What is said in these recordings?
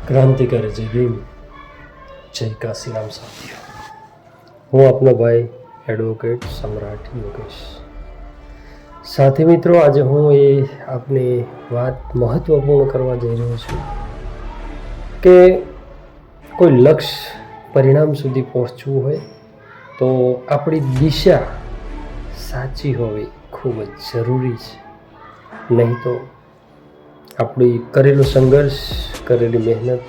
ક્રાંતિકારી જય ભીમ, જય કાશીરામ સાથીઓ। હું આપનો ભાઈ એડવોકેટ સમ્રાટ યોગેશ। સાથી મિત્રો, આજે હું આપને વાત મહત્વપૂર્ણ કરવા જઈ રહ્યો છું કે કોઈ લક્ષ્ય પરિણામ સુધી પહોંચવું હોય તો આપણી દિશા સાચી હોવી ખૂબ જ જરૂરી છે, નહીં તો આપણી કરેલો સંઘર્ષ, કરેલી મહેનત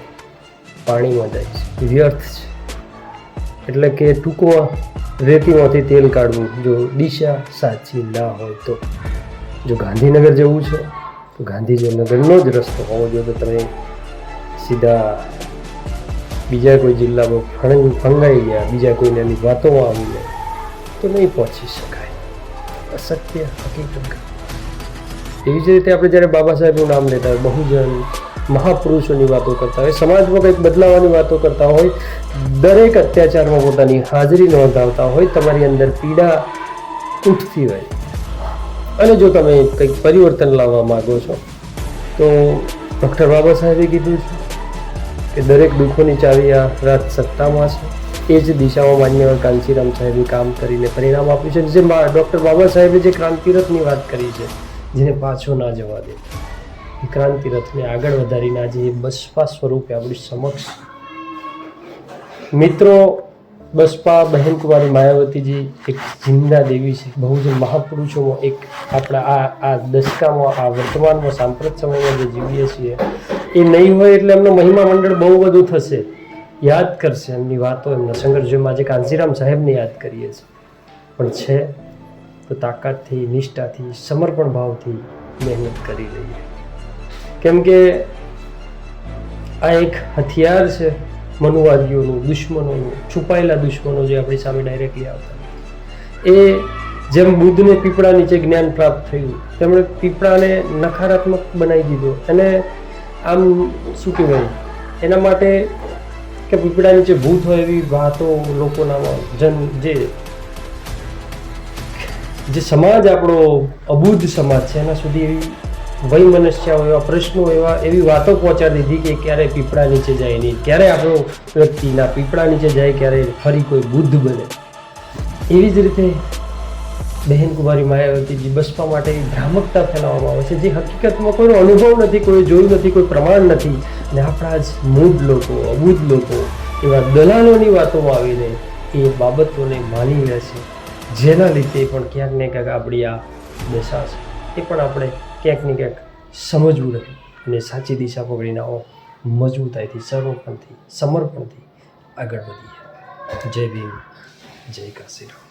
પાણીમાં જાય છે, વ્યર્થ છે। એટલે કે ટૂંકમાં રેતીમાંથી તેલ કાઢવું જો દિશા સાચી ના હોય તો। જો ગાંધીનગર જવું છે તો ગાંધીનગરનો જ રસ્તો હોવો જોઈએ, તો તમે સીધા બીજા કોઈ જિલ્લામાં ફંગાઈ ગયા, બીજા કોઈને એની વાતોમાં આવીને તો નહીં પહોંચી શકાય। અસત્ય હકીકત। એવી જ રીતે આપણે જ્યારે બાબા સાહેબનું નામ લેતા હોય, બહુજન મહાપુરુષોની વાતો કરતા હોય, સમાજમાં કંઈક બદલાવાની વાતો કરતા હોય, દરેક અત્યાચારમાં પોતાની હાજરી નોંધાવતા હોય, તમારી અંદર પીડા ઉઠતી હોય અને જો તમે કંઈક પરિવર્તન લાવવા માગો છો તો ડૉક્ટર બાબા સાહેબે કીધું છે કે દરેક દુઃખોની ચાવી આ રાત સત્તામાં છે। એ જ દિશામાં માન્યવર કાંચીરામ સાહેબે કામ કરીને પરિણામ આપ્યું છે। જે ડૉક્ટર બાબા સાહેબે જે ક્રાંતિરથની વાત કરી છે, જેને પાછો ના જવા દે, એ ક્રાંતિરથને આગળ વધારીને આજે એ બસપા સ્વરૂપે આપણી સમક્ષ। મિત્રો, બસપા બહેન કુમારી માયાવતીજી એક જિંદા દેવી છે, બહુજન મહાપુરુષોમાં એક આપણા આ દશકામાં, આ વર્તમાનમાં સાંપ્રત સમયમાં જે જીવીએ છીએ એ નહીં હોય એટલે એમનો મહિમા મંડળ બહુ બધું થશે, યાદ કરશે એમની વાતો, એમના સંઘર્ષ। જેમ આજે કાંચીરામ સાહેબને યાદ કરીએ છીએ, પણ છે તો તાકાતથી, નિષ્ઠાથી, સમર્પણ ભાવથી મહેનત કરી લઈએ, કેમ કે આ એક હથિયાર છે મનુવાદીઓનું, દુશ્મનોનું, છુપાયેલા દુશ્મનો જે આપણી સામે ડાયરેક્ટલી આવતા। એ જેમ બુદ્ધને પીપળા નીચે જ્ઞાન પ્રાપ્ત થયું, તેમણે પીપળાને નકારાત્મક બનાવી દીધો, અને આમ શું કહેવાય એના માટે કે પીપળા નીચે ભૂત હોય એવી વાતો લોકોના જે સમાજ આપણો અબુદ્ધ સમાજ છે એના સુધી એવી વૈમનસ્યાઓ, એવા પ્રશ્નો, એવી વાતો પહોંચાડી દીધી કે ક્યારે પીપળા નીચે જાય નહીં, ક્યારે આપણો વ્યક્તિના પીપળા નીચે જાય, ક્યારે ફરી કોઈ બુદ્ધ બને। એવી જ રીતે બહેન કુમારી માયાવતીજી બસપા માટે ભ્રામકતા ફેલાવવામાં આવે છે, જે હકીકતમાં કોઈનો અનુભવ નથી, કોઈ જોયું નથી, કોઈ પ્રમાણ નથી, અને આપણા જ મૂળ લોકો, અબુદ્ધ લોકો એવા દલાલોની વાતોમાં આવીને એ બાબતોને માની લે છે, જેના લીધે પણ ક્યાંક ને ક્યાંક આપણી આ દશા છે એ પણ આપણે ક્યાંક ને ક્યાંક સમજવું રહે અને સાચી દિશા પકડીને આવો મજબૂતાઈથી, સમર્પણથી આગળ વધીએ। જય ભીમ, જય કાશીરામ।